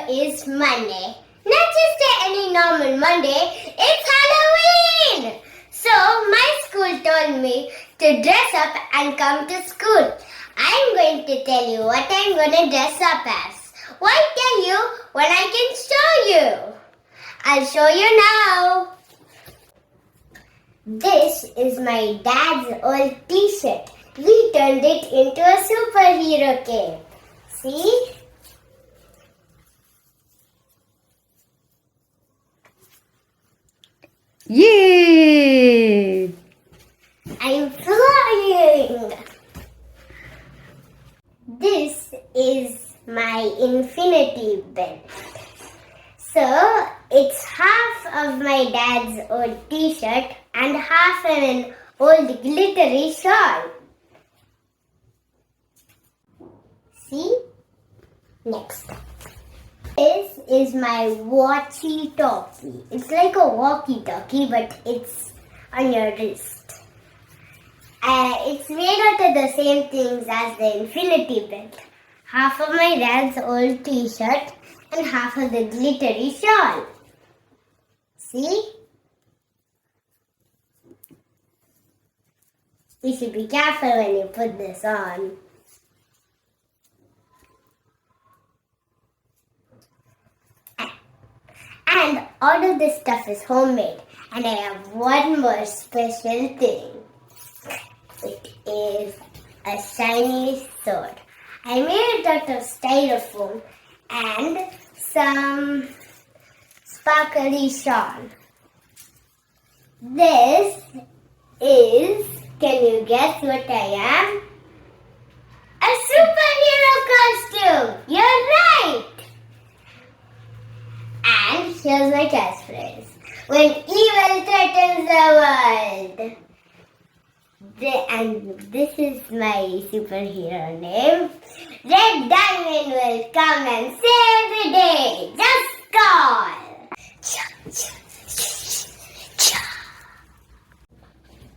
is Monday. Not just any normal Monday, it's Halloween! So my school told me to dress up and come to school. I'm going to tell you what I'm going to dress up as. Why tell you when I can show you? I'll show you now. This is my dad's old t-shirt. We turned it into a superhero cape. See? Yay! I'm flying! This is my infinity belt. So, it's half of my dad's old t-shirt and half of an old glittery shawl. See? Next. This is my walkie-talkie. It's like a walkie-talkie, but it's on your wrist. It's made out of the same things as the infinity belt. Half of my dad's old t-shirt and half of the glittery shawl. See? You should be careful when you put this on. And all of this stuff is homemade. And I have one more special thing. It is a shiny sword. I made it out of styrofoam and some sparkly yarn. This is, can you guess what I am? A superhero costume! You're right! And here's my catchphrase. When evil threatens the world. And this is my superhero name. Red Diamond will come and save the day. Just call.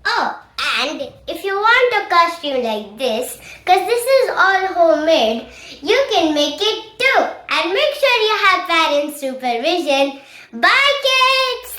Oh, and if you want a costume like this, because this is all homemade, you can make it too. And make sure you have parents' supervision. Bye, kids!